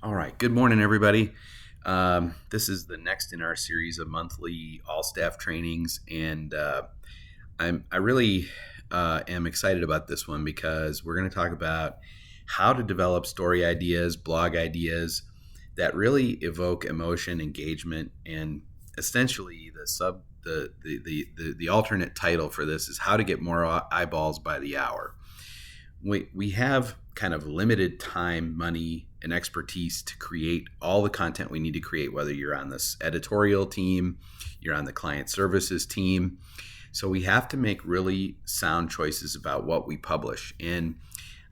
All right. Good morning, everybody. This is the next in our series of monthly all staff trainings, and I really am excited about this one because we're going to talk about how to develop story ideas, blog ideas that really evoke emotion, engagement, and essentially the alternate title for this is how to get more eyeballs by the hour. We have kind of limited time, money, and expertise to create all the content we need to create, whether you're on this editorial team, you're on the client services team. So we have to make really sound choices about what we publish. And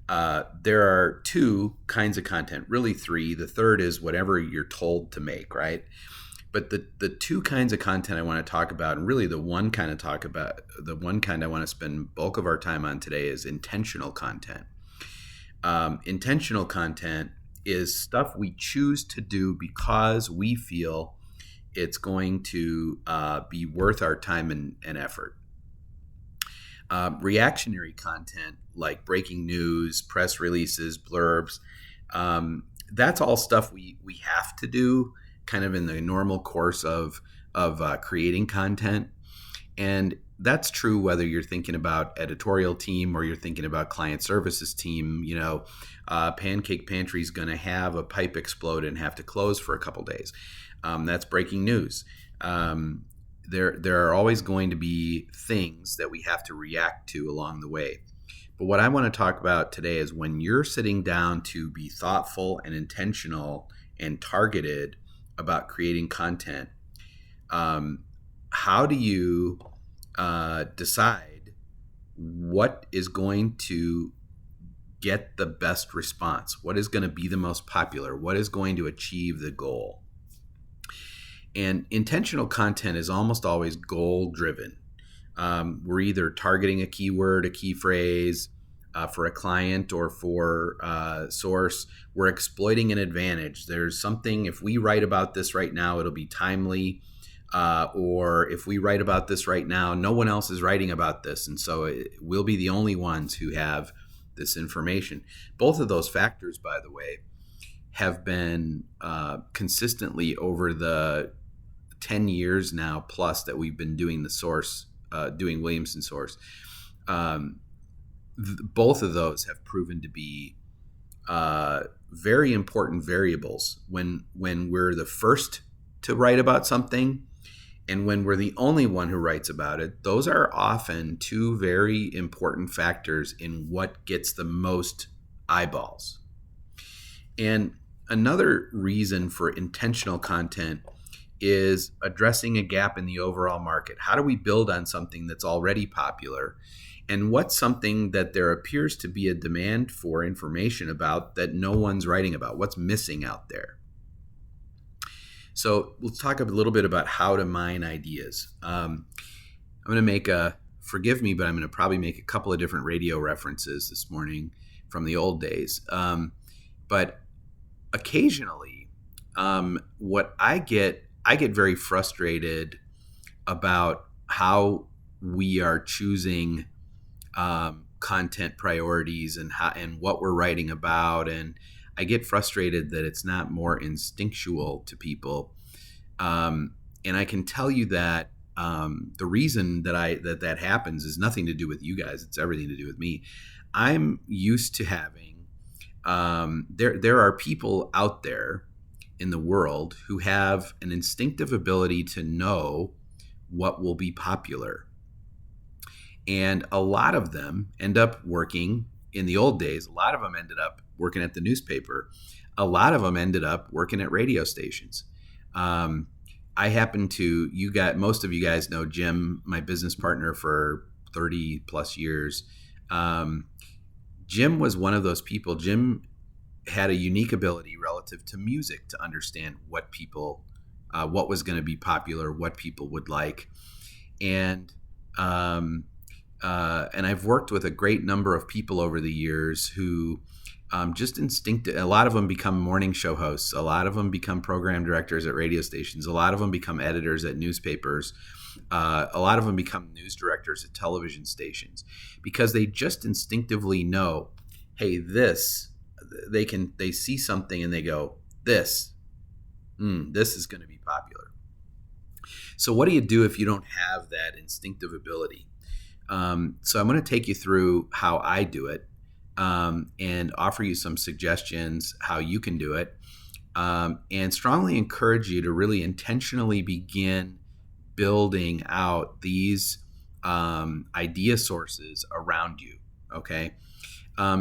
there are two kinds of content, really three. The third is whatever you're told to make, right? But the two kinds of content I want to talk about, and really the one kind I want to spend bulk of our time on today is intentional content. Intentional content is stuff we choose to do because we feel it's going to be worth our time and effort. Reactionary content like breaking news, press releases, blurbs, that's all stuff we have to do kind of in the normal course of creating content. And that's true whether you're thinking about editorial team or you're thinking about client services team. Pancake Pantry is going to have a pipe explode and have to close for a couple days. That's breaking news. There are always going to be things that we have to react to along the way. But what I want to talk about today is when you're sitting down to be thoughtful and intentional and targeted about creating content, how do you decide what is going to get the best response? What is going to be the most popular? What is going to achieve the goal? And intentional content is almost always goal driven. We're either targeting a keyword, a key phrase for a client or for source. We're exploiting an advantage. There's something, if we write about this right now, it'll be timely. Or if we write about this right now, no one else is writing about this. And so we'll be the only ones who have this information. Both of those factors, by the way, have been consistently over the 10 years now plus that we've been doing the source, doing Williamson Source. Both of those have proven to be very important variables when we're the first to write about something and when we're the only one who writes about it. Those are often two very important factors in what gets the most eyeballs. And another reason for intentional content is addressing a gap in the overall market. How do we build on something that's already popular? And what's something that there appears to be a demand for information about that no one's writing about? What's missing out there? So let's talk a little bit about how to mine ideas. I'm going to forgive me, but I'm going to probably make a couple of different radio references this morning from the old days. But occasionally, what I get very frustrated about how we are choosing content priorities and what we're writing about, and I get frustrated that it's not more instinctual to people. And I can tell you that the reason that happens is nothing to do with you guys. It's everything to do with me. I'm used to having there are people out there in the world who have an instinctive ability to know what will be popular. And a lot of them end up working in the old days. A lot of them ended up working at the newspaper. A lot of them ended up working at radio stations. I happen to, most of you guys know Jim, my business partner for 30 plus years. Jim was one of those people. Jim had a unique ability relative to music to understand what was going to be popular, what people would like. And I've worked with a great number of people over the years who just instinctive. A lot of them become morning show hosts. A lot of them become program directors at radio stations. A lot of them become editors at newspapers. A lot of them become news directors at television stations because they just instinctively know, hey, they see something and they go, this. This is going to be popular. So what do you do if you don't have that instinctive ability? So I'm going to take you through how I do it, and offer you some suggestions how you can do it, and strongly encourage you to really intentionally begin building out these idea sources around you. Okay.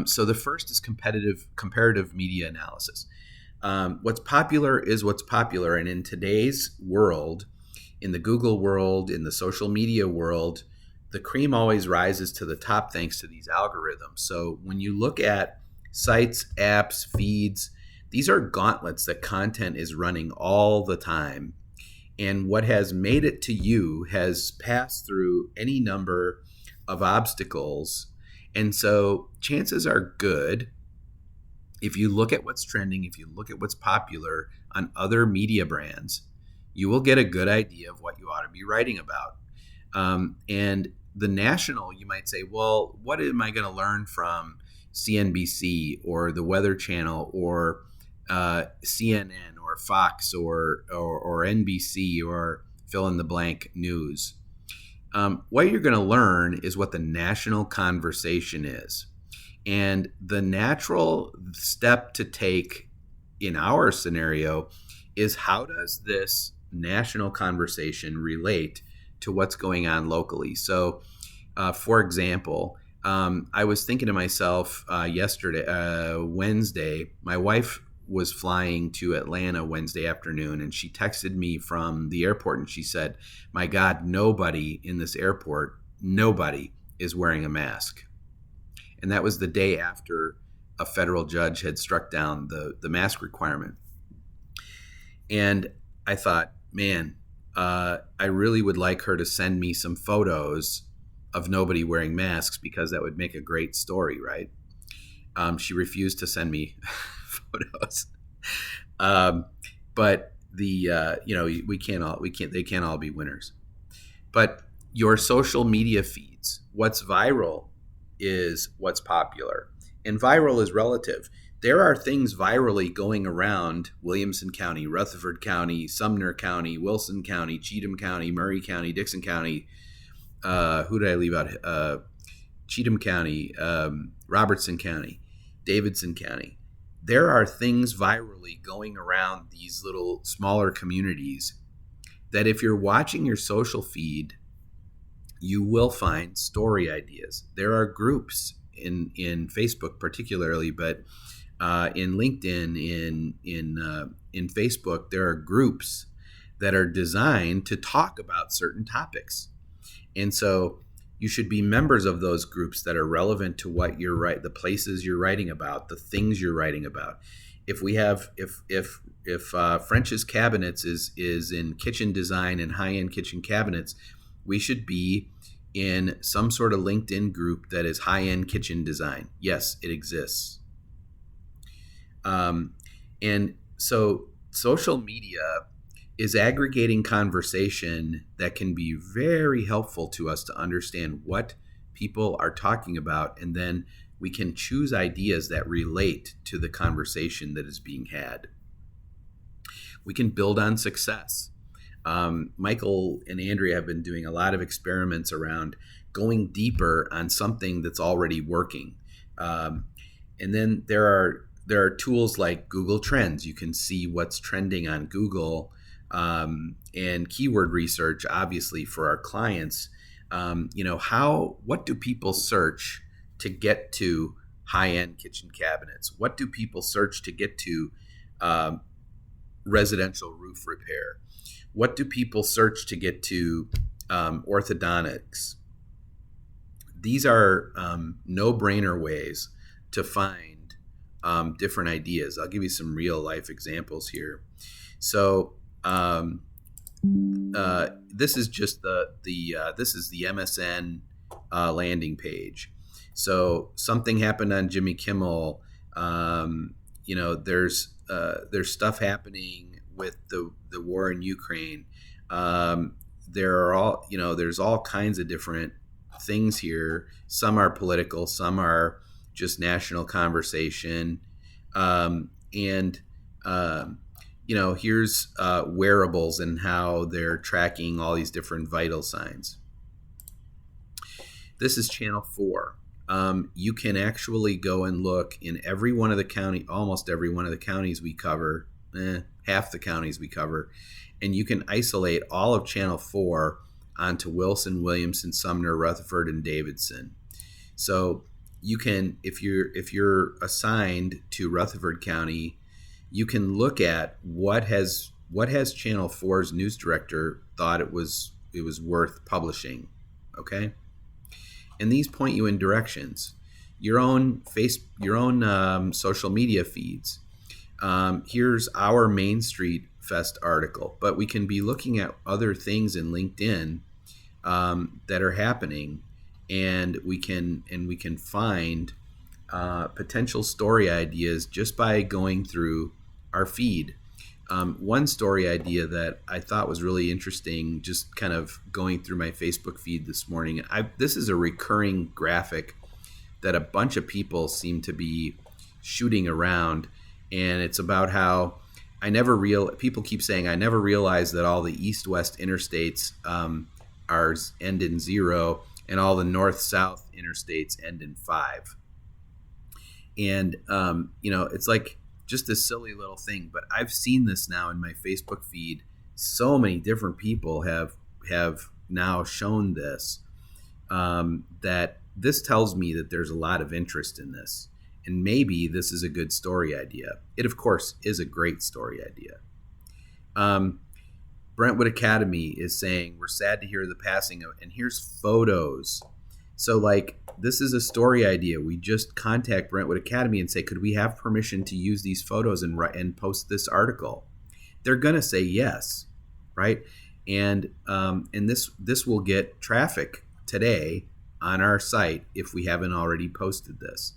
So the first is comparative media analysis. What's popular is what's popular. And in today's world, in the Google world, in the social media world, the cream always rises to the top thanks to these algorithms. So when you look at sites, apps, feeds, these are gauntlets that content is running all the time. And what has made it to you has passed through any number of obstacles. And so chances are good, if you look at what's trending, if you look at what's popular on other media brands, you will get a good idea of what you ought to be writing about. And the national, you might say, well, what am I going to learn from CNBC or the Weather Channel or CNN or Fox or NBC or fill in the blank news? What you're going to learn is what the national conversation is. And the natural step to take in our scenario is, how does this national conversation relate to what's going on locally? So, for example, I was thinking to myself Wednesday, my wife was flying to Atlanta Wednesday afternoon, and she texted me from the airport and she said, my God, nobody in this airport, nobody is wearing a mask. And that was the day after a federal judge had struck down the mask requirement. And I thought, man, I really would like her to send me some photos of nobody wearing masks, because that would make a great story, right? She refused to send me photos. But they can't all be winners. But your social media feeds, what's viral is what's popular. And viral is relative. There are things virally going around Williamson County, Rutherford County, Sumner County, Wilson County, Cheatham County, Murray County, Dixon County. Who did I leave out? Cheatham County, Robertson County, Davidson County. There are things virally going around these little smaller communities that if you're watching your social feed, you will find story ideas. There are groups in Facebook particularly, but in LinkedIn, in Facebook, there are groups that are designed to talk about certain topics. And so you should be members of those groups that are relevant to what you're writing, the places you're writing about, the things you're writing about. If French's Cabinets is in kitchen design and high-end kitchen cabinets, we should be in some sort of LinkedIn group that is high-end kitchen design. Yes, it exists. And so social media is aggregating conversation that can be very helpful to us to understand what people are talking about, and then we can choose ideas that relate to the conversation that is being had. We can build on success. Michael and Andrea have been doing a lot of experiments around going deeper on something that's already working. And then there are tools like Google Trends. You can see what's trending on Google, and keyword research, obviously, for our clients. What do people search to get to high-end kitchen cabinets? What do people search to get to residential roof repair? What do people search to get to orthodontics? These are no-brainer ways to find different ideas. I'll give you some real-life examples here. So this is just this is the MSN landing page. So something happened on Jimmy Kimmel. There's stuff happening with the war in Ukraine. There's all kinds of different things here. Some are political, some are just national conversation, and um, here's wearables and how they're tracking all these different vital signs. This is channel 4. You can actually go and look in every one of the almost every one of the counties we cover, half the counties we cover, and you can isolate all of channel 4 onto Wilson, Williamson, Sumner, Rutherford, and Davidson. So you can, if you're assigned to Rutherford County, you can look at what has channel 4's news director thought it was worth publishing. Okay. And these point you in directions, your own social media feeds. Here's our Main Street Fest article, but we can be looking at other things in LinkedIn that are happening, and we can find potential story ideas just by going through our feed. One story idea that I thought was really interesting, just kind of going through my Facebook feed this morning. This is a recurring graphic that a bunch of people seem to be shooting around, and it's about how people keep saying I never realized that all the east-west interstates end in 0, and all the north-south interstates end in 5. And it's like just a silly little thing, but I've seen this now in my Facebook feed. So many different people have now shown this, that this tells me that there's a lot of interest in this, and maybe this is a good story idea. It, of course, is a great story idea. Brentwood Academy is saying, we're sad to hear the passing of, and here's photos. So this is a story idea. We just contact Brentwood Academy and say, could we have permission to use these photos and post this article? They're going to say yes, right? And this will get traffic today on our site if we haven't already posted this.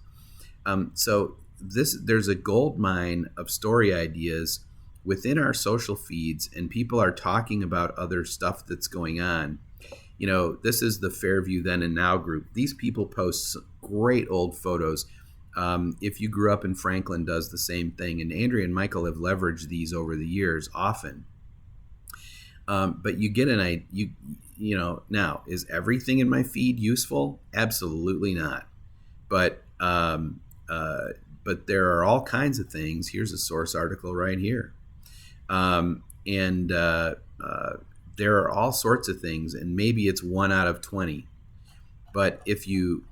So there's a gold mine of story ideas within our social feeds, and people are talking about other stuff that's going on. This is the Fairview Then and Now group. These people post great old photos. If You Grew Up in Franklin does the same thing, and Andrea and Michael have leveraged these over the years often. But you get an idea. Now, is everything in my feed useful? Absolutely not. But there are all kinds of things. Here's a source article right here, there are all sorts of things, and maybe it's 1 out of 20. But if you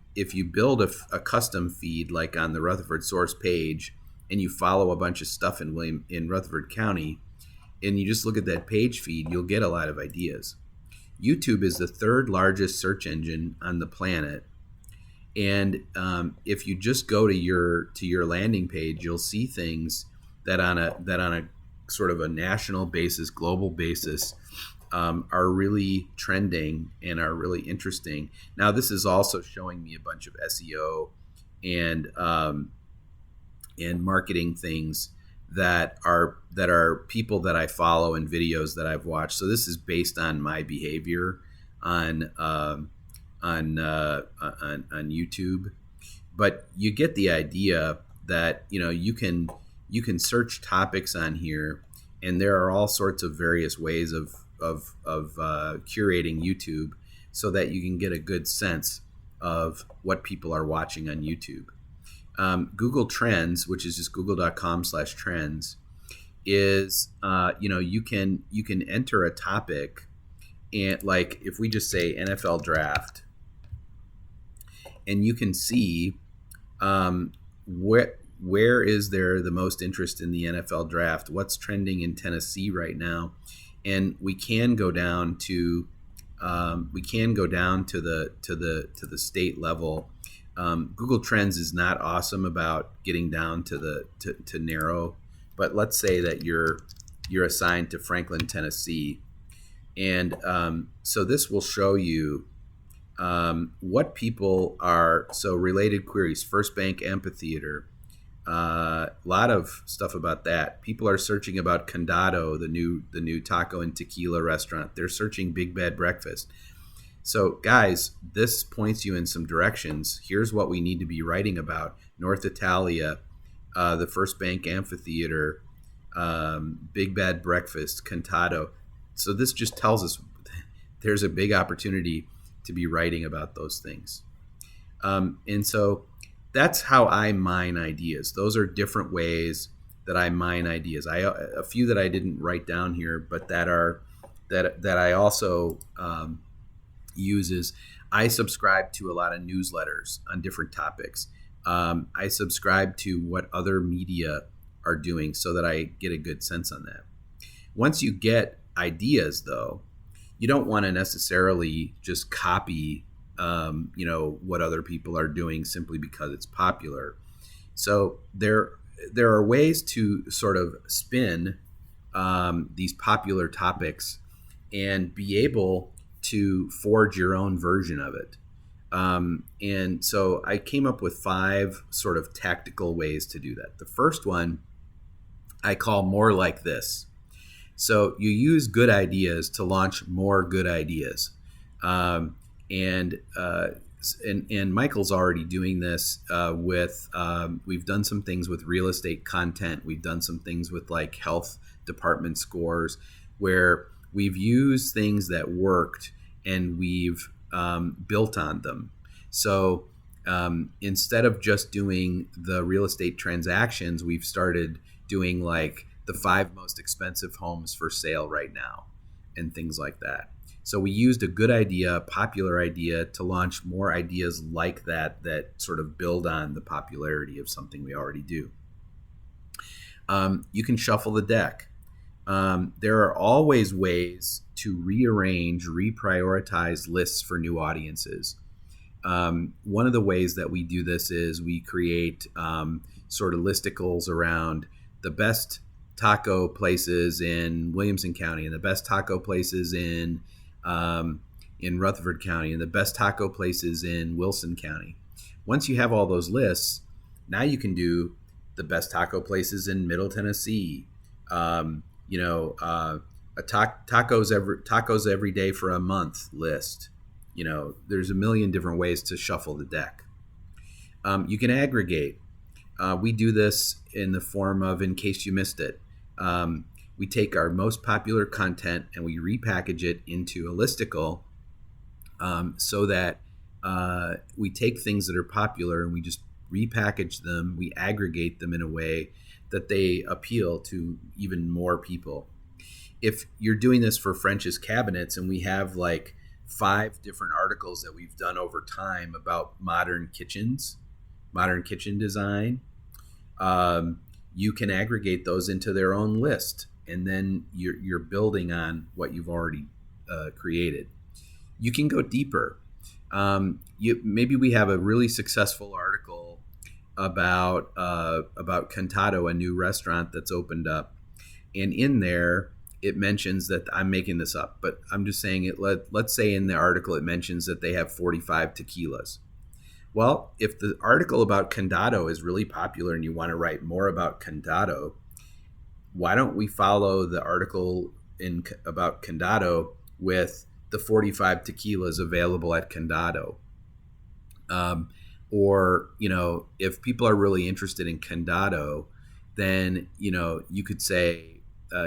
build a custom feed like on the Rutherford source page, and you follow a bunch of stuff in Rutherford County, and you just look at that page feed, you'll get a lot of ideas. YouTube is the 3rd largest search engine on the planet, and if you just go to your landing page, you'll see things that on a sort of a national basis, global basis, are really trending and are really interesting. Now, this is also showing me a bunch of SEO and marketing things that are people that I follow and videos that I've watched. So this is based on my behavior on YouTube, but you get the idea that you can search topics on here, and there are all sorts of various ways of curating YouTube so that you can get a good sense of what people are watching on YouTube. Google Trends, which is just google.com/trends, is you can enter a topic, and like if we just say NFL draft, and you can see where is there the most interest in the NFL draft, what's trending in Tennessee right now. And we can go down to the state level. Google Trends is not awesome about getting down to narrow, but let's say that you're assigned to Franklin, Tennessee, and so this will show you what people are. So related queries, First Bank Amphitheater. A lot of stuff about that. People are searching about Condado, the new taco and tequila restaurant. They're searching Big Bad Breakfast. So guys, this points you in some directions. Here's what we need to be writing about: North Italia, the First Bank Amphitheater, Big Bad Breakfast, Cantado. So this just tells us there's a big opportunity to be writing about those things. And so that's how I mine ideas. Those are different ways that I mine ideas. A few that I didn't write down here, but that I also use is I subscribe to a lot of newsletters on different topics. I subscribe to what other media are doing so that I get a good sense on that. Once you get ideas, though, you don't want to necessarily just copy, what other people are doing simply because it's popular. So there are ways to sort of spin these popular topics and be able to forge your own version of it. And so I came up with 5 sort of tactical ways to do that. The first one I call more like this. So you use good ideas to launch more good ideas. And Michael's already doing this we've done some things with real estate content. We've done some things with like health department scores where we've used things that worked and we've built on them. So instead of just doing the real estate transactions, we've started doing like the 5 most expensive homes for sale right now and things like that. So we used a good idea, a popular idea, to launch more ideas like that sort of build on the popularity of something we already do. You can shuffle the deck. There are always ways to rearrange, reprioritize lists for new audiences. One of the ways that we do this is we create sort of listicles around the best taco places in Williamson County and the best taco places in Rutherford County and the best taco places in Wilson County. Once you have all those lists, now you can do the best taco places in Middle Tennessee. Tacos every day for a month list. There's a million different ways to shuffle the deck. You can aggregate. We do this in the form of, in case you missed it, we take our most popular content and we repackage it into a listicle so that we take things that are popular and we just repackage them, we aggregate them in a way that they appeal to even more people. If you're doing this for French's Cabinets, and we have like 5 different articles that we've done over time about modern kitchen design, you can aggregate those into their own list, and then you're building on what you've already created. You can go deeper. Maybe we have a really successful article about Cantado, a new restaurant that's opened up, and in there it mentions that, I'm making this up, but I'm just saying it. Let's say in the article it mentions that they have 45 tequilas. Well, if the article about Cantado is really popular and you want to write more about Cantado, why don't we follow the article about Cantado with the 45 tequilas available at Cantado? Or, if people are really interested in Cantado, then, you could say,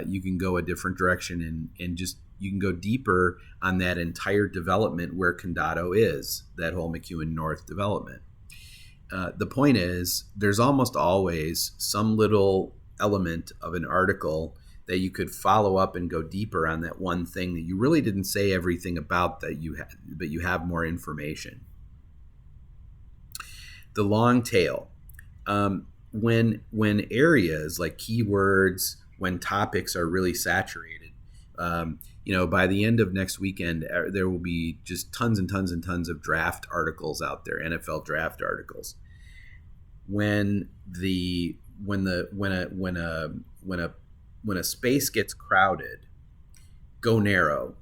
you can go a different direction and just, you can go deeper on that entire development where Cantado is, that whole McEwen North development. The point is, there's almost always some little element of an article that you could follow up and go deeper on that one thing that you really didn't say everything about, but you have more information. The long tail. When areas like keywords, when topics are really saturated, by the end of next weekend, there will be just tons and tons and tons of draft articles out there, NFL draft articles. When a space gets crowded, go narrow,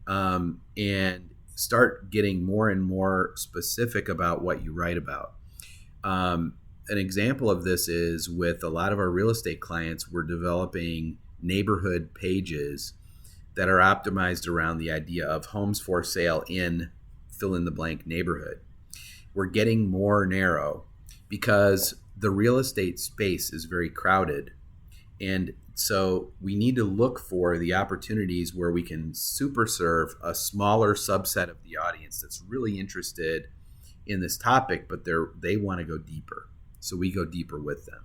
and start getting more and more specific about what you write about. An example of this is with a lot of our real estate clients, we're developing neighborhood pages that are optimized around the idea of homes for sale in fill in the blank neighborhood. We're getting more narrow because the real estate space is very crowded, and So we need to look for the opportunities where we can super serve a smaller subset of the audience that's really interested in this topic, but they want to go deeper. So we go deeper with them.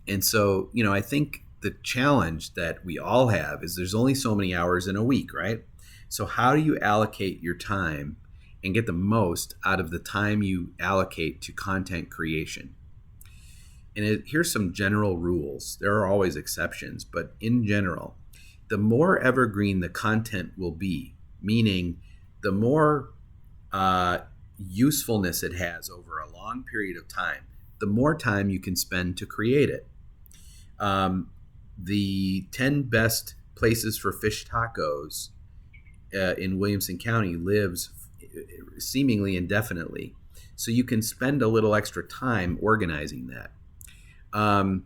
And so, I think the challenge that we all have is there's only so many hours in a week, right? So how do you allocate your time and get the most out of the time you allocate to content creation? And here's some general rules. There are always exceptions, but in general, the more evergreen the content will be, meaning the more usefulness it has over a long period of time, the more time you can spend to create it. The 10 best places for fish tacos in Williamson County lives seemingly indefinitely. So you can spend a little extra time organizing that. An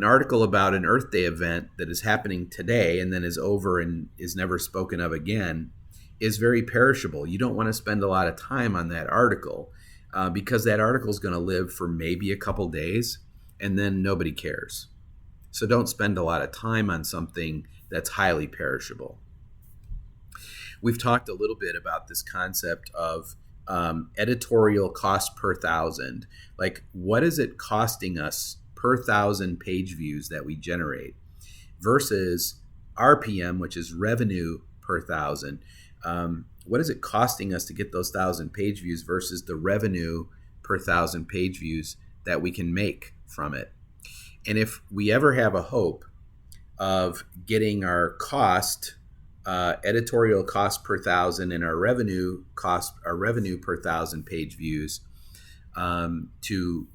article about an Earth Day event that is happening today and then is over and is never spoken of again is very perishable. You don't want to spend a lot of time on that article because that article is going to live for maybe a couple days and then nobody cares. So don't spend a lot of time on something that's highly perishable. We've talked a little bit about this concept of editorial cost per thousand. Like, what is it costing us per 1,000 page views that we generate versus RPM, which is revenue per thousand? What is it costing us to get those 1,000 page views versus the revenue per 1,000 page views that we can make from it? And if we ever have a hope of getting our editorial cost per thousand and our revenue per 1,000 page views to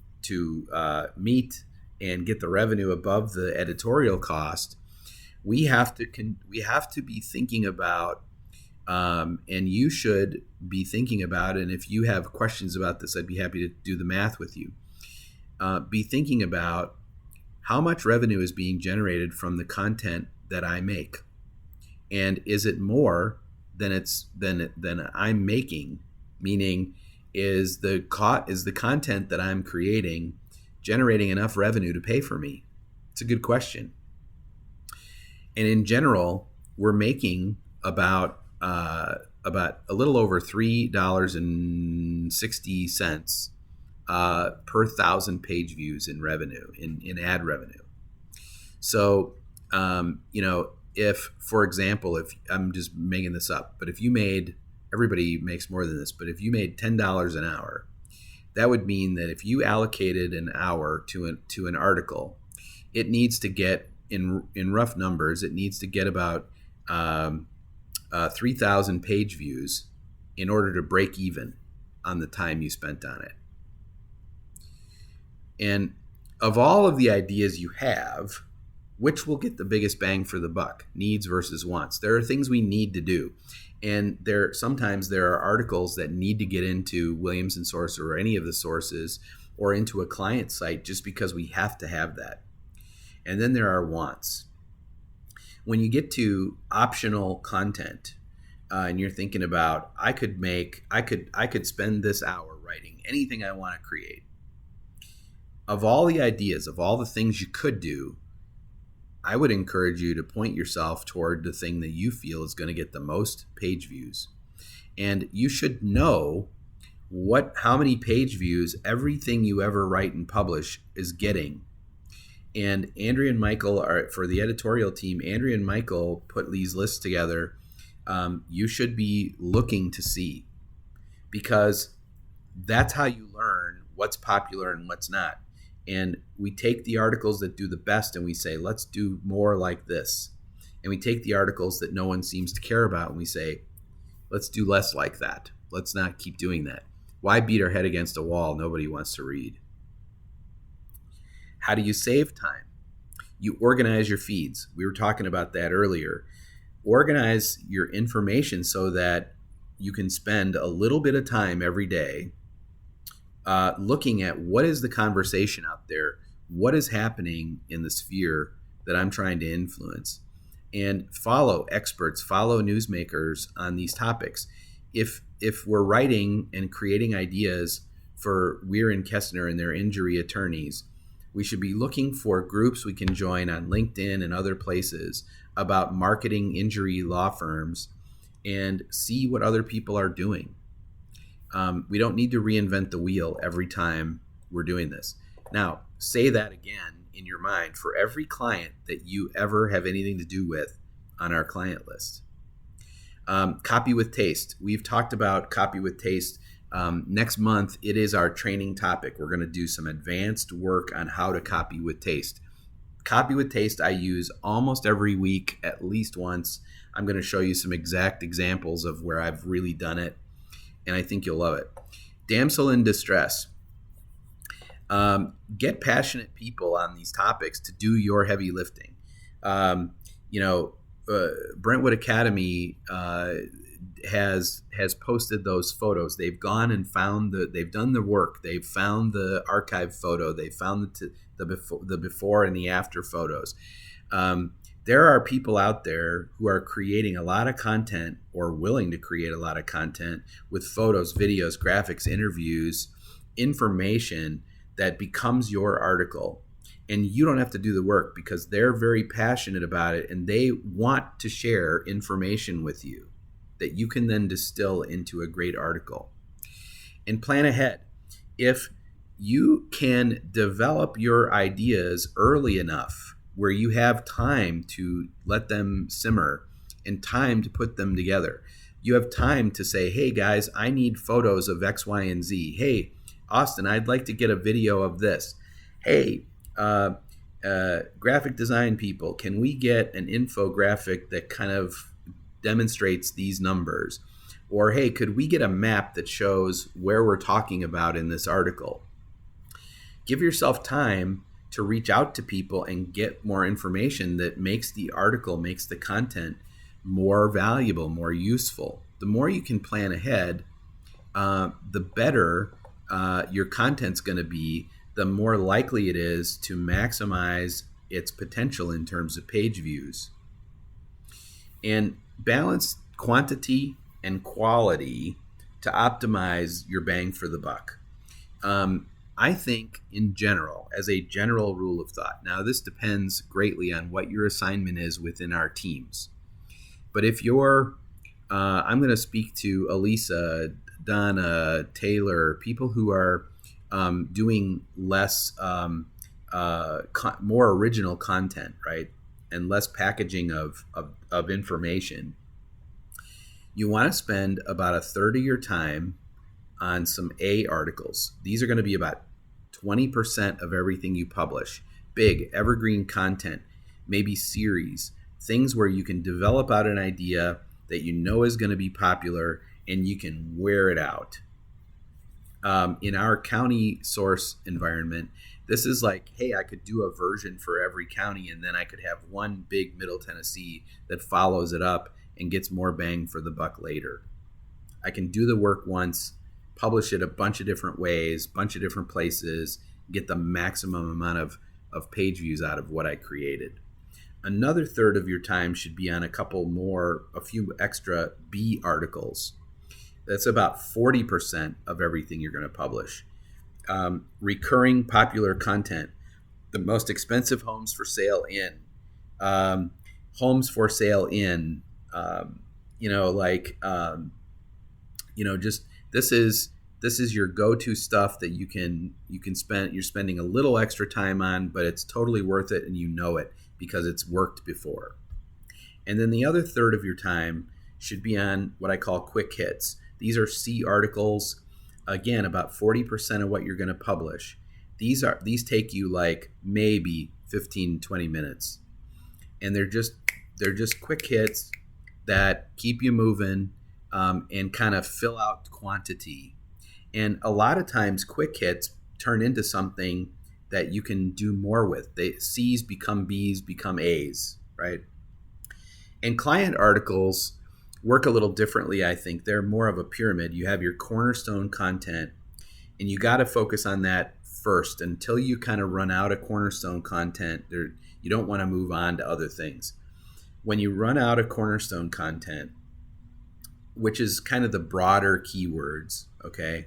meet and get the revenue above the editorial cost, we have to be thinking about, and you should be thinking about, and if you have questions about this, I'd be happy to do the math with you. Be thinking about how much revenue is being generated from the content that I make. And is it more than I'm making? Meaning, is the content that I'm creating generating enough revenue to pay for me? It's a good question. And in general, we're making about a little over $3.60 per 1,000 page views in revenue, in ad revenue. So, if, for example, if I'm just making this up, but if you made, everybody makes more than this, but if you made $10 an hour, that would mean that if you allocated an hour to an article, it needs to get, in rough numbers, it needs to get about 3,000 page views in order to break even on the time you spent on it. And of all of the ideas you have, which will get the biggest bang for the buck? Needs versus wants. There are things we need to do. And sometimes there are articles that need to get into Williamson Source or any of the sources or into a client site just because we have to have that. And then there are wants. When you get to optional content and you're thinking about, I could spend this hour writing anything I want to create. Of all the ideas, of all the things you could do, I would encourage you to point yourself toward the thing that you feel is going to get the most page views. And you should know how many page views everything you ever write and publish is getting. And Andrea and Michael are, for the editorial team, Andrea and Michael put these lists together. You should be looking to see, because that's how you learn what's popular and what's not. And we take the articles that do the best and we say, let's do more like this. And we take the articles that no one seems to care about and we say, let's do less like that. Let's not keep doing that. Why beat our head against a wall nobody wants to read? How do you save time? You organize your feeds. We were talking about that earlier. Organize your information so that you can spend a little bit of time every day looking at what is the conversation out there, what is happening in the sphere that I'm trying to influence, and follow experts, follow newsmakers on these topics. If we're writing and creating ideas for Weir and Kestner and their injury attorneys, we should be looking for groups we can join on LinkedIn and other places about marketing injury law firms and see what other people are doing. We don't need to reinvent the wheel every time we're doing this. Now, say that again in your mind for every client that you ever have anything to do with on our client list. Copy with taste. We've talked about copy with taste. Next month, it is our training topic. We're going to do some advanced work on how to copy with taste. Copy with taste I use almost every week, at least once. I'm going to show you some exact examples of where I've really done it, and I think you'll love it. Damsel in distress. Get passionate people on these topics to do your heavy lifting. Brentwood Academy has posted those photos. They've gone and found they've done the work. They've found the archive photo. They found the before and the after photos. There are people out there who are creating a lot of content or willing to create a lot of content with photos, videos, graphics, interviews, information that becomes your article. And you don't have to do the work because they're very passionate about it and they want to share information with you that you can then distill into a great article. And plan ahead. If you can develop your ideas early enough where you have time to let them simmer and time to put them together, you have time to say, hey guys, I need photos of X, Y, and Z. Hey, Austin, I'd like to get a video of this. Hey, graphic design people, can we get an infographic that kind of demonstrates these numbers? Or hey, could we get a map that shows where we're talking about in this article? Give yourself time to reach out to people and get more information that makes the article, makes the content more valuable, more useful. The more you can plan ahead, the better your content's going to be, the more likely it is to maximize its potential in terms of page views. And balance quantity and quality to optimize your bang for the buck. I think in general, as a general rule of thought, now this depends greatly on what your assignment is within our teams. But if you're, I'm going to speak to Elisa, Donna, Taylor, people who are doing less, more original content, right? And less packaging of information. You want to spend about a third of your time on some A articles. These are going to be about 20% of everything you publish. Big, evergreen content, maybe series, things where you can develop out an idea that you know is going to be popular and you can wear it out. In our county source environment, this is like, hey, I could do a version for every county and then I could have one big Middle Tennessee that follows it up and gets more bang for the buck later. I can do the work once, publish it a bunch of different ways, bunch of different places, get the maximum amount of page views out of what I created. Another third of your time should be on a few extra B articles. That's about 40% of everything you're going to publish. Recurring popular content, the most expensive homes for sale in, homes for sale in, just this is your go-to stuff that you can spend. You're spending a little extra time on, but it's totally worth it, and you know it because it's worked before. And then the other third of your time should be on what I call quick hits. These are C articles. Again, about 40% of what you're going to publish. These take you like maybe 15, 20 minutes. And they're just quick hits that keep you moving and kind of fill out quantity. And a lot of times quick hits turn into something that you can do more with. C's become B's, become A's, right? And client articles work a little differently, I think. They're more of a pyramid. You have your cornerstone content, and you got to focus on that first until you kind of run out of cornerstone content. You don't want to move on to other things. When you run out of cornerstone content, which is kind of the broader keywords, okay,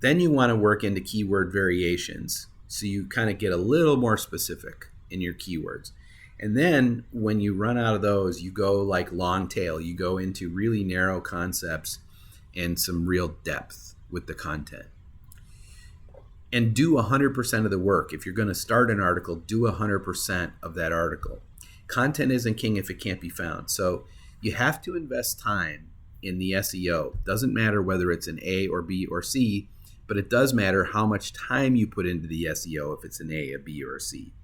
Then you want to work into keyword variations. So you kind of get a little more specific in your keywords. And then when you run out of those, you go like long tail. You go into really narrow concepts and some real depth with the content. And do 100% of the work. If you're going to start an article, do 100% of that article. Content isn't king if it can't be found. So you have to invest time in the SEO. Doesn't matter whether it's an A or B or C, but it does matter how much time you put into the SEO if it's an A, a B, or a C.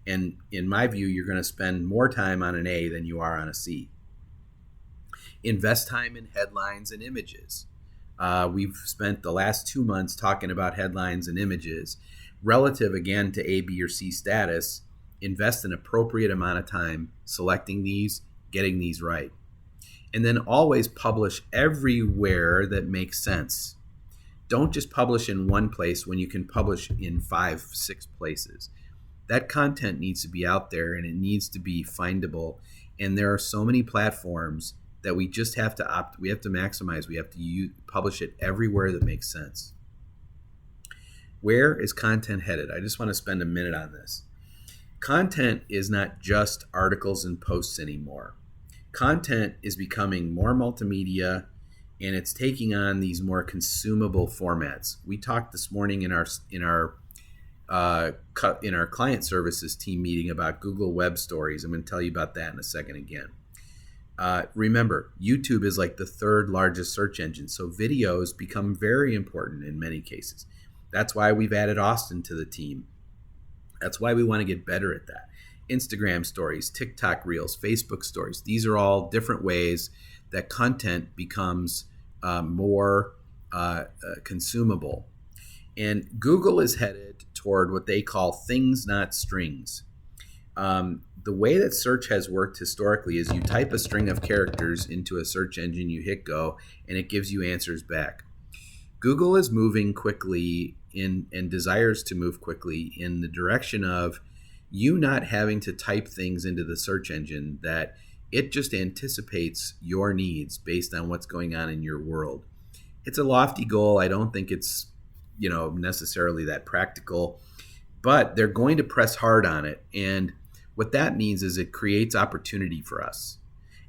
And in my view, you're going to spend more time on an A than you are on a C. Invest time in headlines and images. We've spent the last 2 months talking about headlines and images. Relative, again, to A, B, or C status, invest an appropriate amount of time selecting these, getting these right. And then always publish everywhere that makes sense. Don't just publish in one place when you can publish in 5, 6 places. That content needs to be out there and it needs to be findable. And there are so many platforms that we just have to we have to maximize. We have to publish it everywhere that makes sense. Where is content headed? I just want to spend a minute on this. Content is not just articles and posts anymore. Content is becoming more multimedia, and it's taking on these more consumable formats. We talked this morning in our client services team meeting about Google Web Stories. I'm going to tell you about that in a second again. Remember, YouTube is like the 3rd largest search engine, so videos become very important in many cases. That's why we've added Austin to the team. That's why we want to get better at that. Instagram stories, TikTok reels, Facebook stories. These are all different ways that content becomes more consumable. And Google is headed toward what they call things, not strings. The way that search has worked historically is you type a string of characters into a search engine, you hit go, and it gives you answers back. Google is moving quickly and desires to move quickly in the direction of you not having to type things into the search engine, that it just anticipates your needs based on what's going on in your world. It's a lofty goal. I don't think it's necessarily that practical, but they're going to press hard on it. And what that means is it creates opportunity for us.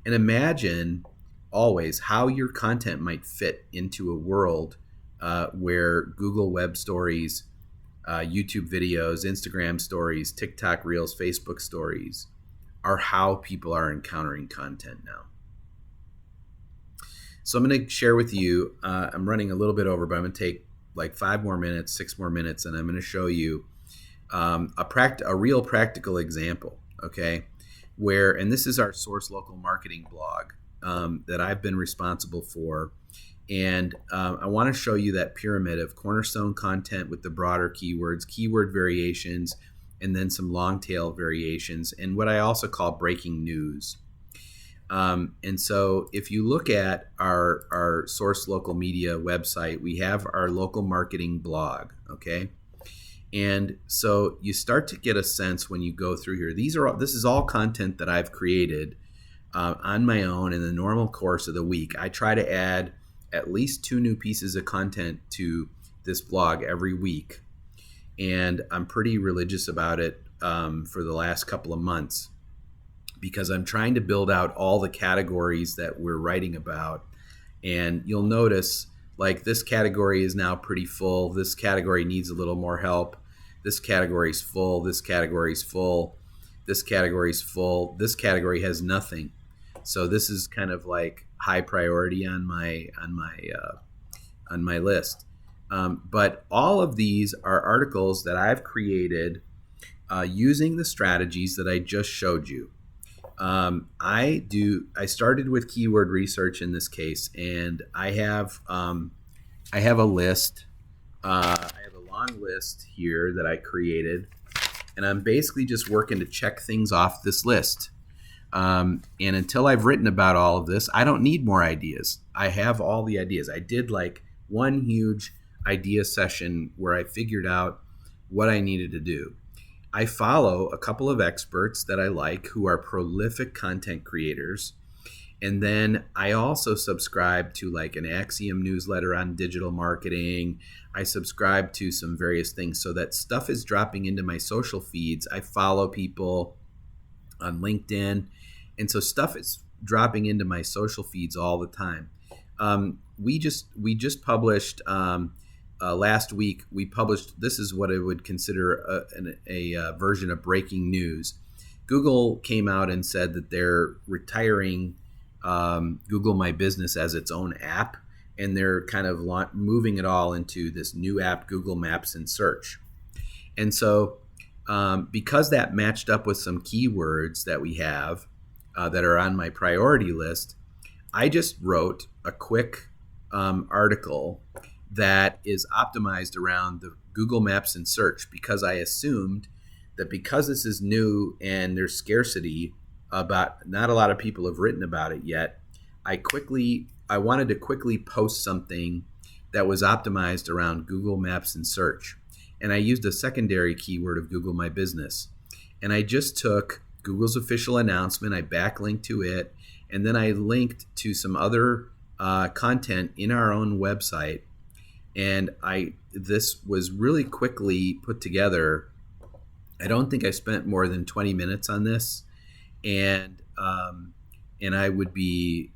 And imagine always how your content might fit into a world where Google Web Stories, YouTube videos, Instagram stories, TikTok reels, Facebook stories are how people are encountering content now. So I'm going to share with you, I'm running a little bit over, but I'm going to take like 5 more minutes, 6 more minutes, and I'm going to show you a real practical example, okay? And this is our Source Local Marketing blog that I've been responsible for. And I want to show you that pyramid of cornerstone content with the broader keywords, keyword variations, and then some long tail variations, and what I also call breaking news. And so if you look at our Source Local Media website, we have our local marketing blog, okay? And so you start to get a sense when you go through here. This is all content that I've created on my own in the normal course of the week. I try to add at least 2 new pieces of content to this blog every week. And I'm pretty religious about it for the last couple of months, because I'm trying to build out all the categories that we're writing about. And you'll notice, like, this category is now pretty full. This category needs a little more help. This category's full. This category's full. This category's full. This category has nothing. So this is kind of like high priority on my list. But all of these are articles that I've created using the strategies that I just showed you. I started with keyword research in this case, and I have a list. I have a long list here that I created, and I'm basically just working to check things off this list. And until I've written about all of this, I don't need more ideas. I have all the ideas. I did like one huge idea session where I figured out what I needed to do. I follow a couple of experts that I like who are prolific content creators, And then I also subscribe to like an Axiom newsletter on digital marketing. I subscribe to some various things so that stuff is dropping into my social feeds. I follow people on LinkedIn. And so stuff is dropping into my social feeds all the time. We just published last week. We published, this is what I would consider a version of breaking news. Google came out and said that they're retiring Google My Business as its own app, and they're kind of moving it all into this new app, Google Maps and Search. And so because that matched up with some keywords that we have that are on my priority list, I just wrote a quick article that is optimized around the Google Maps and Search, because I assumed that because this is new and there's scarcity about, not a lot of people have written about it yet, I wanted to quickly post something that was optimized around Google Maps and Search. And I used a secondary keyword of Google My Business. And I just took Google's official announcement, I backlinked to it, and then I linked to some other content in our own website. And this was really quickly put together. I don't think I spent more than 20 minutes on this, and I would be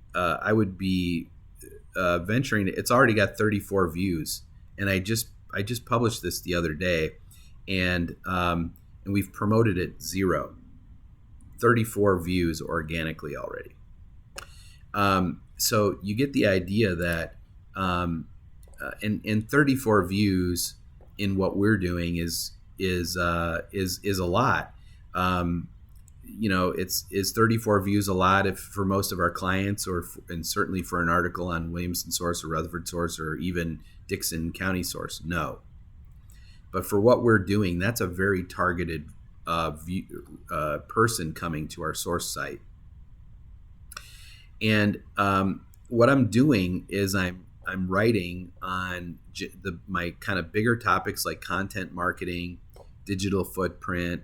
venturing. It's already got 34 views, and I just published this the other day, and we've promoted it 0. 34 views organically already. So you get the idea that and 34 views in what we're doing is a lot. Is 34 views a lot if for most of our clients, and certainly for an article on Williamson Source or Rutherford Source or even Dixon County Source? No. But for what we're doing, that's a very targeted person coming to our source site. And what I'm doing is I'm writing on my kind of bigger topics like content marketing, digital footprint,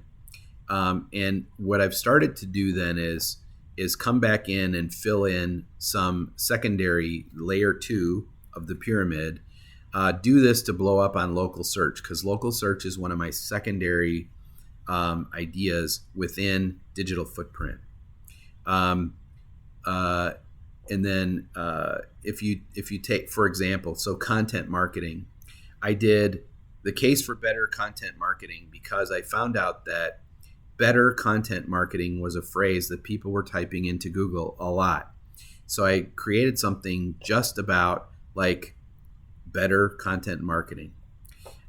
and what I've started to do then is come back in and fill in some secondary layer 2 of the pyramid. Do this to blow up on local search, because local search is one of my secondary ideas within digital footprint. And then if you take, for example, so content marketing, I did the case for better content marketing because I found out that better content marketing was a phrase that people were typing into Google a lot. So I created something just about like better content marketing.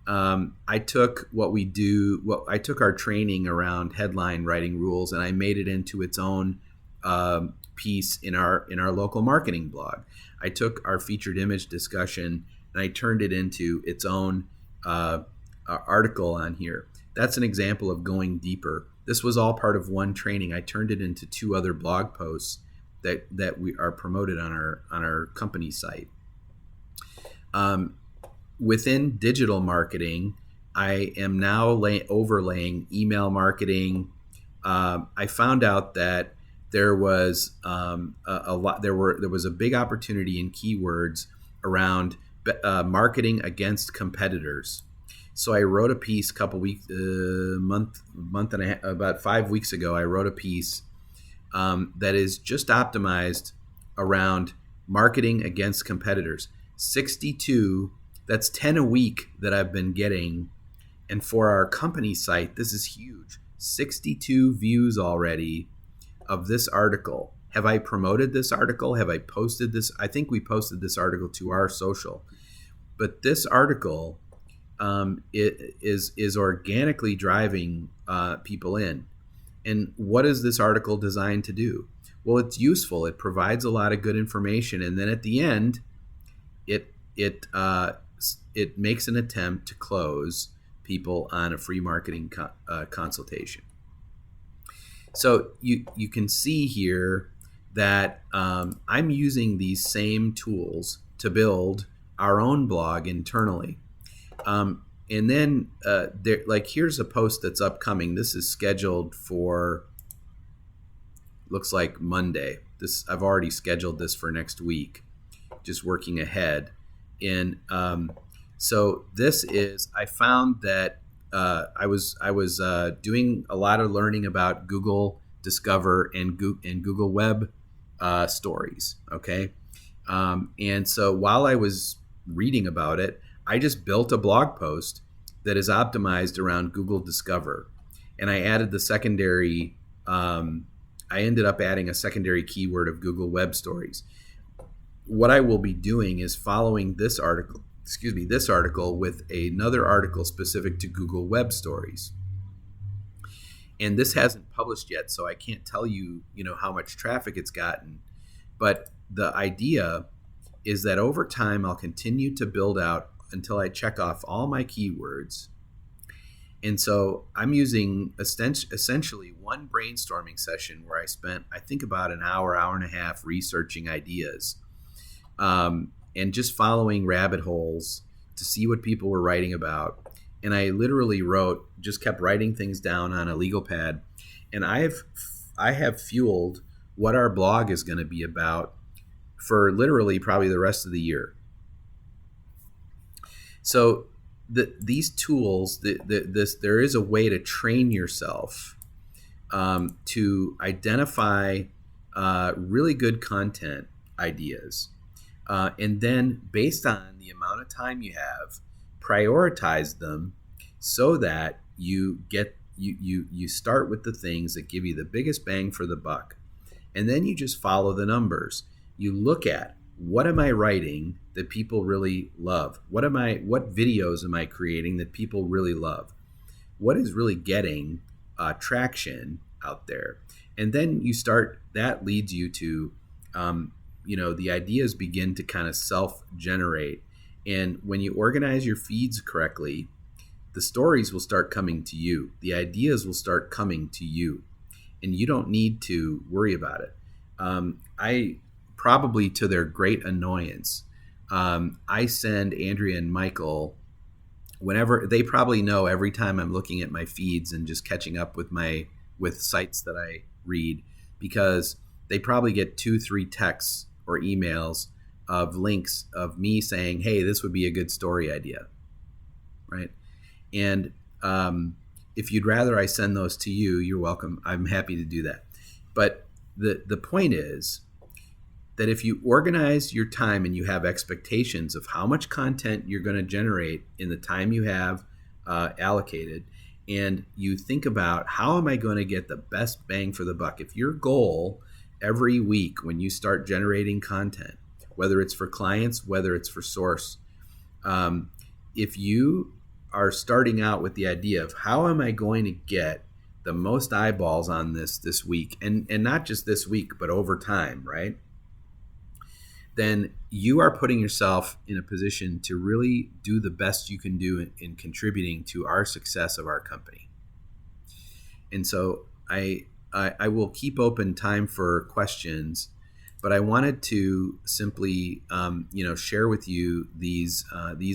I took I took our training around headline writing rules, and I made it into its own piece in our local marketing blog. I took our featured image discussion and I turned it into its own article on here. That's an example of going deeper. This was all part of one training. I turned it into 2 other blog posts that we are promoted on our company site. Within digital marketing, I am now overlaying email marketing. I found out that there was there was a big opportunity in keywords around marketing against competitors. So I wrote a piece month and a half, about 5 weeks ago. I wrote a piece that is just optimized around marketing against competitors. 62, that's 10 a week that I've been getting. And for our company site, this is huge. 62 views already of this article. Have I promoted this article? Have I posted this? I think we posted this article to our social. But this article it is organically driving people in. And what is this article designed to do? Well, it's useful. It provides a lot of good information, and then at the end, it makes an attempt to close people on a free marketing consultation. So you can see here that I'm using these same tools to build our own blog internally. And then here's a post that's upcoming. This is scheduled for, looks like Monday. this. I've already scheduled this for next week, just working ahead. And so this is. I found that I was doing a lot of learning about Google Discover and Google Web stories. Okay, and so while I was reading about it, I just built a blog post that is optimized around Google Discover, and I added the secondary. I ended up adding a secondary keyword of Google Web Stories. What I will be doing is following this article with another article specific to Google Web Stories. And this hasn't published yet, so I can't tell you, how much traffic it's gotten. But the idea is that over time, I'll continue to build out until I check off all my keywords. And so I'm using essentially one brainstorming session where I spent, I think, about an hour and a half researching ideas, and just following rabbit holes to see what people were writing about. And I literally just kept writing things down on a legal pad. And I have fueled what our blog is going to be about for literally probably the rest of the year. So these tools, there is a way to train yourself to identify really good content ideas, and then based on the amount of time you have, prioritize them so that you start with the things that give you the biggest bang for the buck, and then you just follow the numbers. You look at, what am I writing that people really love? What videos am I creating that people really love? What is really getting traction out there? And then that leads you to, the ideas begin to kind of self-generate. And when you organize your feeds correctly, the stories will start coming to you. The ideas will start coming to you, and you don't need to worry about it. I probably to their great annoyance, I send Andrea and Michael, whenever they probably know, every time I'm looking at my feeds and just catching up with sites that I read, because they probably get 2-3 texts or emails of links of me saying, hey, this would be a good story idea, right? And if you'd rather I send those to you, you're welcome. I'm happy to do that. But the point is that if you organize your time and you have expectations of how much content you're going to generate in the time you have allocated, and you think about, how am I going to get the best bang for the buck? If your goal every week when you start generating content, whether it's for clients, whether it's for source, if you are starting out with the idea of, how am I going to get the most eyeballs on this week, and not just this week, but over time, right? Then you are putting yourself in a position to really do the best you can do in contributing to our success of our company. And so I will keep open time for questions, but I wanted to simply share with you these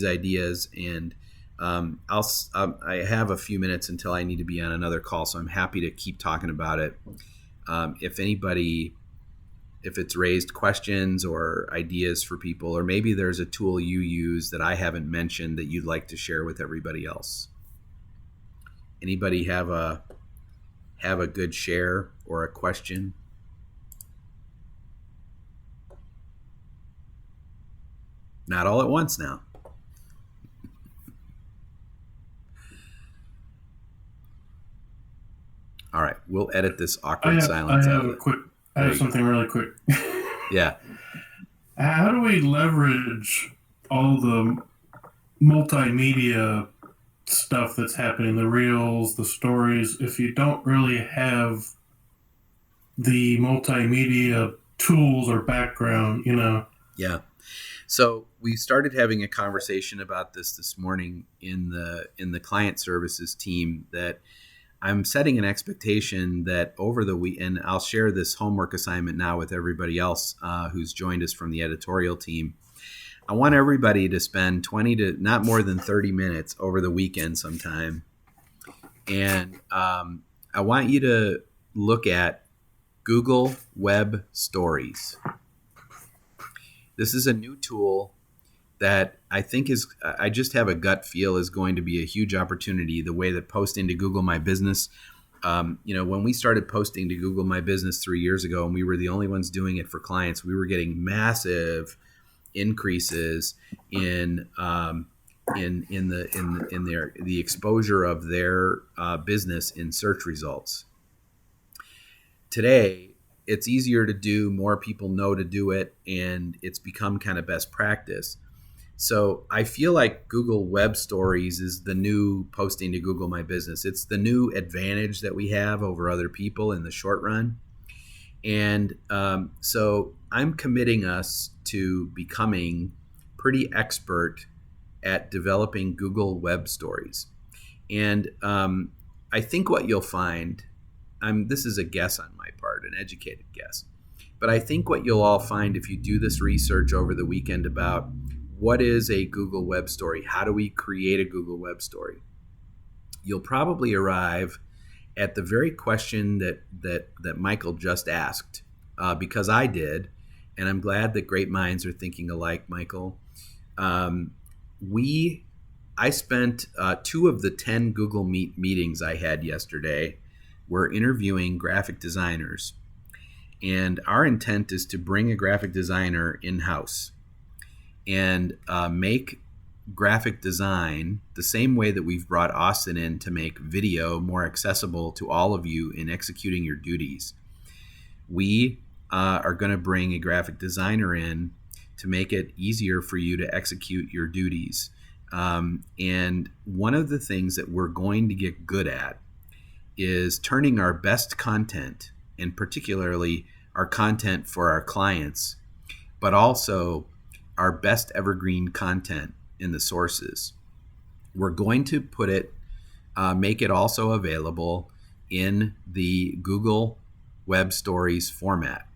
ideas, and I have a few minutes until I need to be on another call, so I'm happy to keep talking about it. If it's raised questions or ideas for people, or maybe there's a tool you use that I haven't mentioned that you'd like to share with everybody else. Anybody have a good share or a question? Not all at once now. All right, we'll edit this awkward silence out. I have something really quick. Yeah. How do we leverage all the multimedia stuff that's happening, the reels, the stories, if you don't really have the multimedia tools or background, Yeah. So we started having a conversation about this morning in the client services team, that I'm setting an expectation that over the week, and I'll share this homework assignment now with everybody else who's joined us from the editorial team. I want everybody to spend 20 to not more than 30 minutes over the weekend sometime. And I want you to look at Google Web Stories. This is a new tool that I just have a gut feel is going to be a huge opportunity. The way that posting to Google My Business, when we started posting to Google My Business 3 years ago, and we were the only ones doing it for clients, we were getting massive increases in the exposure of their business in search results. Today, it's easier to do, more people know to do it, and it's become kind of best practice. So I feel like Google Web Stories is the new posting to Google My Business. It's the new advantage that we have over other people in the short run. And so I'm committing us to becoming pretty expert at developing Google Web Stories. And I think what you'll find, this is a guess on my part, an educated guess, but I think what you'll all find if you do this research over the weekend about what is a Google Web Story, how do we create a Google Web Story, you'll probably arrive at the very question that Michael just asked, because I did, and I'm glad that great minds are thinking alike, Michael. I spent 2 of the 10 Google Meet meetings I had yesterday were interviewing graphic designers. And our intent is to bring a graphic designer in-house and make graphic design the same way that we've brought Austin in to make video more accessible to all of you in executing your duties. We are going to bring a graphic designer in to make it easier for you to execute your duties. And one of the things that we're going to get good at is turning our best content, and particularly our content for our clients, but also our best evergreen content in the sources. We're going to put it, make it also available in the Google Web Stories format.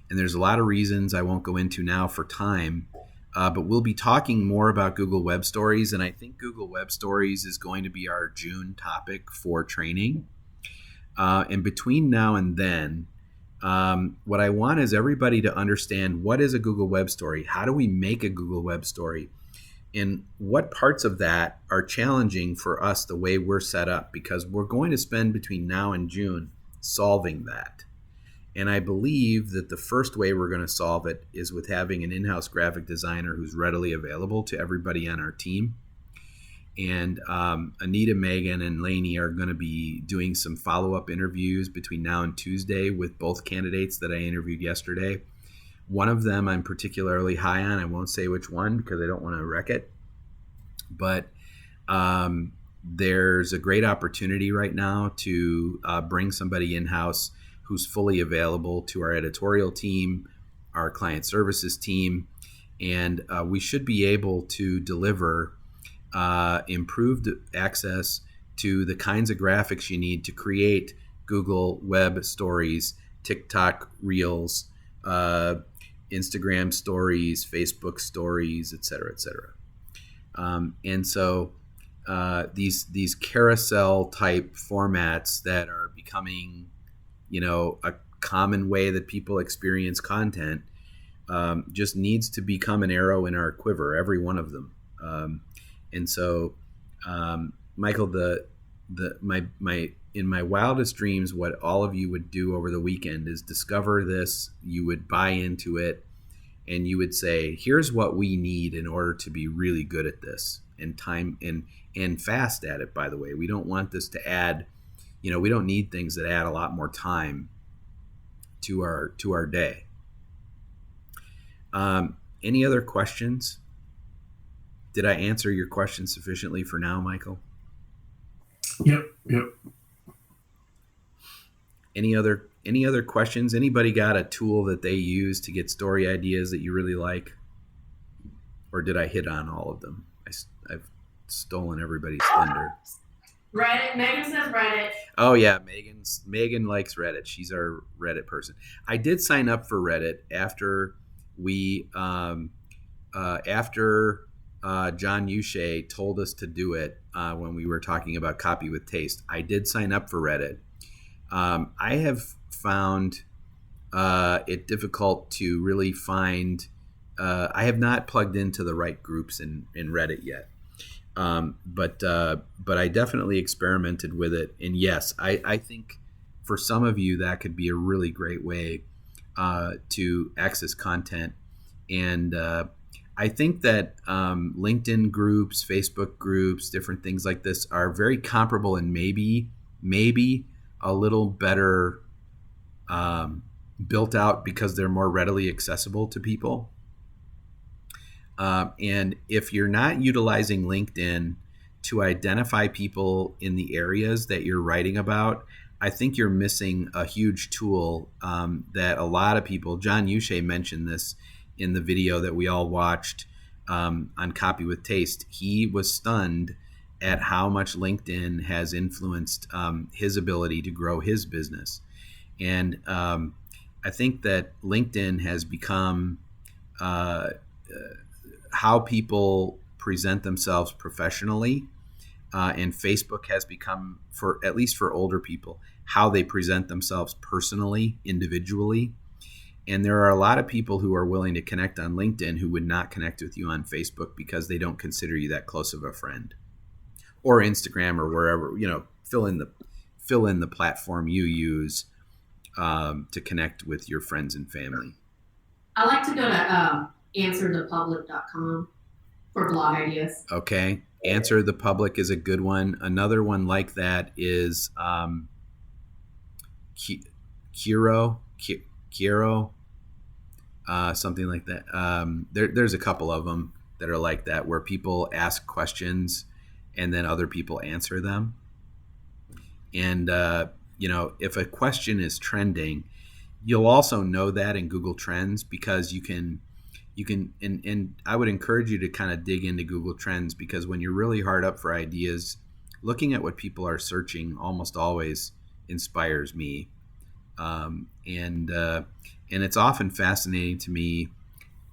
And there's a lot of reasons I won't go into now for time, but we'll be talking more about Google Web Stories, and I think Google Web Stories is going to be our June topic for training. And between now and then, what I want is everybody to understand, what is a Google Web Story? How do we make a Google Web Story? And what parts of that are challenging for us the way we're set up? Because we're going to spend between now and June solving that. And I believe that the first way we're going to solve it is with having an in-house graphic designer who's readily available to everybody on our team. And Anita, Megan, and Lainey are going to be doing some follow-up interviews between now and Tuesday with both candidates that I interviewed yesterday. One of them I'm particularly high on. I won't say which one because I don't want to wreck it. But there's a great opportunity right now to bring somebody in-house who's fully available to our editorial team, our client services team, and we should be able to deliver improved access to the kinds of graphics you need to create Google Web Stories, TikTok Reels, Instagram Stories, Facebook Stories, et cetera, et cetera. And so these carousel type formats that are becoming, a common way that people experience content, just needs to become an arrow in our quiver, every one of them. And so, Michael, in my wildest dreams, what all of you would do over the weekend is discover this. You would buy into it, and you would say, "Here's what we need in order to be really good at this, and fast at it." By the way, we don't want this to add. We don't need things that add a lot more time to our day. Any other questions? Did I answer your question sufficiently for now, Michael? Yep. Any other questions? Anybody got a tool that they use to get story ideas that you really like? Or did I hit on all of them? I've stolen everybody's thunder. Reddit. Megan says Reddit. Oh yeah, Megan likes Reddit. She's our Reddit person. I did sign up for Reddit after we John Uche told us to do it when we were talking about copy with taste. I did sign up for Reddit. I have found it difficult to really find. I have not plugged into the right groups in Reddit yet, but I definitely experimented with it. And yes, I think for some of you that could be a really great way to access content. And I think that LinkedIn groups, Facebook groups, different things like this are very comparable and maybe a little better built out because they're more readily accessible to people. And if you're not utilizing LinkedIn to identify people in the areas that you're writing about, I think you're missing a huge tool that a lot of people, John Uche mentioned this in the video that we all watched on Copy with Taste. He was stunned at how much LinkedIn has influenced his ability to grow his business. And I think that LinkedIn has become how people present themselves professionally, and Facebook has become, for at least for older people, how they present themselves personally, individually. And there are a lot of people who are willing to connect on LinkedIn who would not connect with you on Facebook because they don't consider you that close of a friend, or Instagram, or wherever, fill in the platform you use to connect with your friends and family. I like to go to answerthepublic.com for blog ideas. Okay. Answer the Public is a good one. Another one like that is Kiro, something like that. There's a couple of them that are like that, where people ask questions and then other people answer them. And, if a question is trending, you'll also know that in Google Trends, because you can, and I would encourage you to kind of dig into Google Trends, because when you're really hard up for ideas, looking at what people are searching almost always inspires me. And it's often fascinating to me,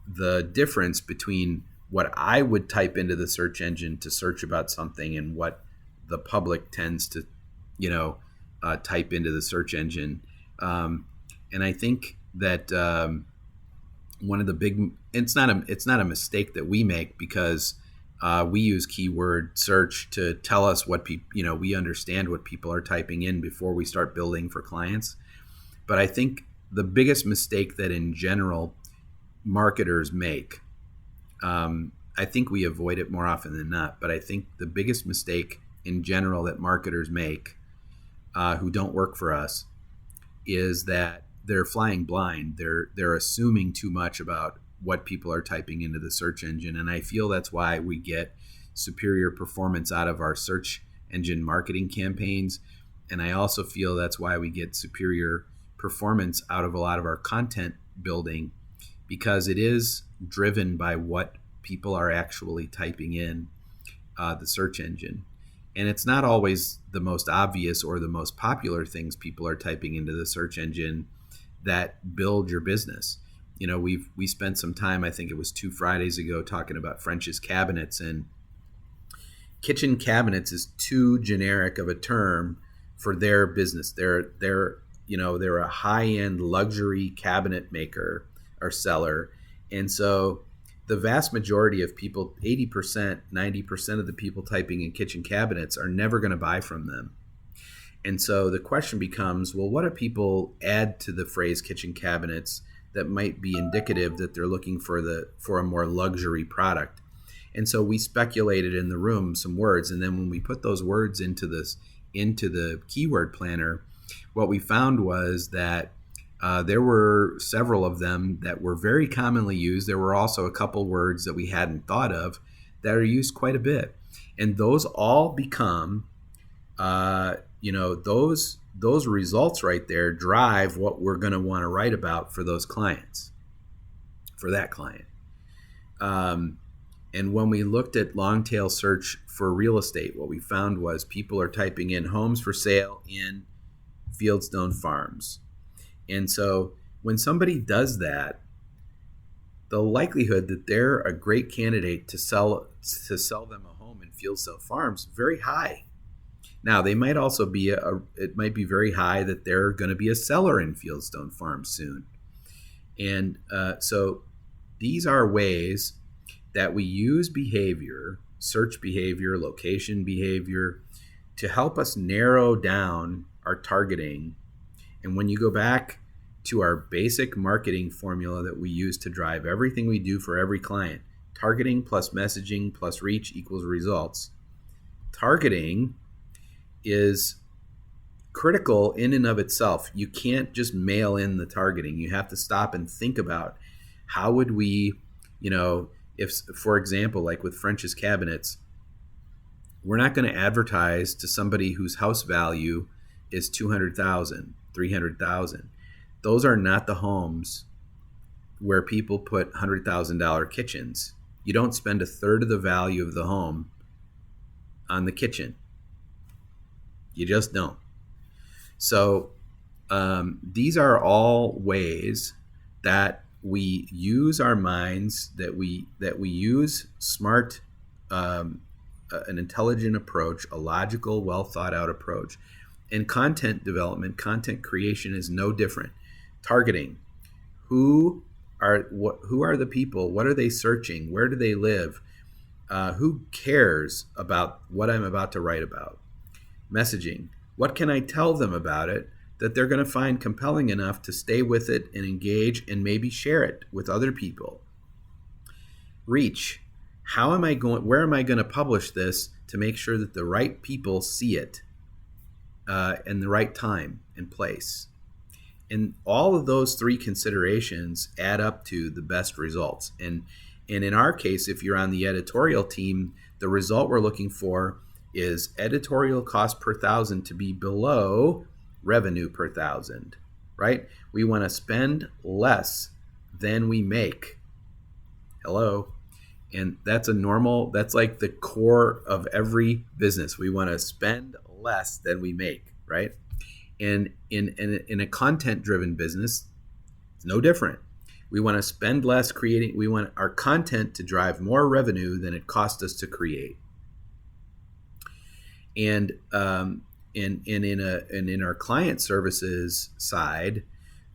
the difference between what I would type into the search engine to search about something and what the public tends to, type into the search engine. And I think that one of the big, it's not a mistake that we make, because we use keyword search to tell us what people, we understand what people are typing in before we start building for clients. But I think the biggest mistake that in general marketers make, I think we avoid it more often than not, but I think the biggest mistake in general that marketers make who don't work for us is that they're flying blind. They're assuming too much about what people are typing into the search engine. And I feel that's why we get superior performance out of our search engine marketing campaigns. And I also feel that's why we get superior performance out of a lot of our content building, because it is driven by what people are actually typing in the search engine. And it's not always the most obvious or the most popular things people are typing into the search engine that build your business. We spent some time, I think it was 2 Fridays ago, talking about French's Cabinets, and kitchen cabinets is too generic of a term for their business. They're a high-end luxury cabinet maker or seller. And so the vast majority of people, 80%, 90% of the people typing in kitchen cabinets, are never going to buy from them. And so the question becomes, well, what do people add to the phrase kitchen cabinets that might be indicative that they're looking for a more luxury product? And so we speculated in the room some words, and then when we put those words into the keyword planner, what we found was that there were several of them that were very commonly used. There were also a couple words that we hadn't thought of that are used quite a bit. And those all become, those results right there drive what we're going to want to write about for those clients, for that client. And when we looked at long tail search for real estate, what we found was people are typing in homes for sale in Fieldstone Farms. And so when somebody does that, the likelihood that they're a great candidate to sell them a home in Fieldstone Farms is very high. Now, they might also be it might be very high that they're going to be a seller in Fieldstone Farms soon. And so these are ways that we use behavior, search behavior, location behavior, to help us narrow down our targeting. And when you go back to our basic marketing formula that we use to drive everything we do for every client, targeting plus messaging plus reach equals results. Targeting is critical in and of itself. You can't just mail in the targeting. You have to stop and think about how would we, if, for example, like with French's Cabinets, we're not going to advertise to somebody whose house value is $200,000, $300,000. Those are not the homes where people put $100,000 kitchens. You don't spend a third of the value of the home on the kitchen. You just don't. So these are all ways that we use our minds, that we use smart, an intelligent approach, a logical, well thought out approach. And content development, content creation is no different. Targeting, who are the people? What are they searching? Where do they live? Who cares about what I'm about to write about? Messaging, what can I tell them about it that they're going to find compelling enough to stay with it and engage and maybe share it with other people? Reach, where am I going to publish this to make sure that the right people see it in the right time and place? And all of those three considerations add up to the best results. And in our case, if you're on the editorial team, the result we're looking for is editorial cost per thousand to be below revenue per thousand, right? We want to spend less than we make. Hello. And that's like the core of every business. We want to spend less than we make, right? And in a content-driven business, it's no different. We want to spend less creating. We want our content to drive more revenue than it costs us to create. And in our client services side,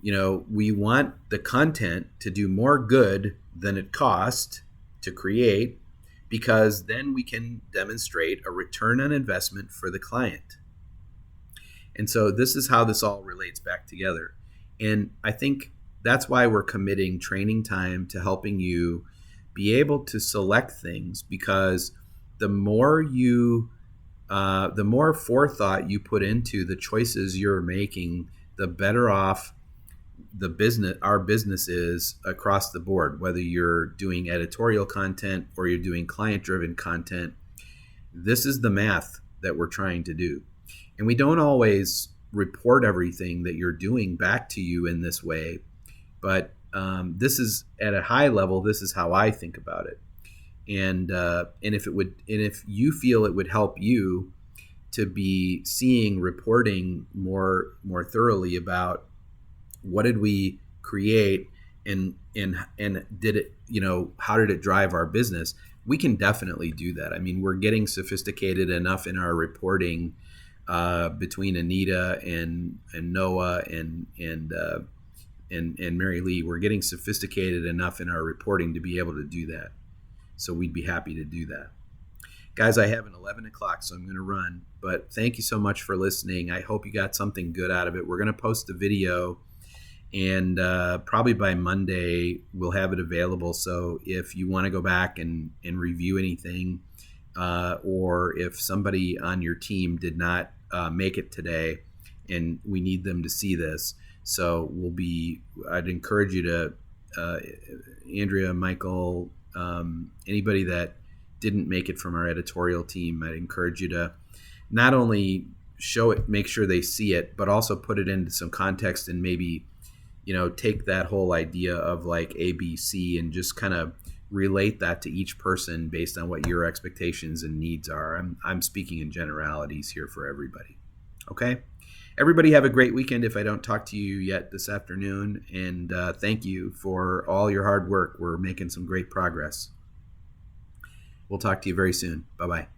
we want the content to do more good than it costs to create, because then we can demonstrate a return on investment for the client. And so this is how this all relates back together. And I think that's why we're committing training time to helping you be able to select things, because the more forethought you put into the choices you're making, the better off our business is across the board, whether you're doing editorial content or you're doing client-driven content. This is the math that we're trying to do. And we don't always report everything that you're doing back to you in this way, but this is at a high level. This is how I think about it. And if you feel it would help you to be seeing reporting more thoroughly about what did we create and did it, how did it drive our business, we can definitely do that. I mean, we're getting sophisticated enough in our reporting between Anita and Noah and Mary Lee. We're getting sophisticated enough in our reporting to be able to do that. So we'd be happy to do that. Guys, I have an 11 o'clock, so I'm going to run. But thank you so much for listening. I hope you got something good out of it. We're going to post the video, and probably by Monday we'll have it available. So if you want to go back and review anything, or if somebody on your team did not make it today and we need them to see this, so I'd encourage you to, Andrea, Michael, anybody that didn't make it from our editorial team, I'd encourage you to not only show it, make sure they see it, but also put it into some context and maybe, take that whole idea of like ABC and just kind of relate that to each person based on what your expectations and needs are. I'm speaking in generalities here for everybody. Okay? Everybody have a great weekend if I don't talk to you yet this afternoon. And thank you for all your hard work. We're making some great progress. We'll talk to you very soon. Bye-bye.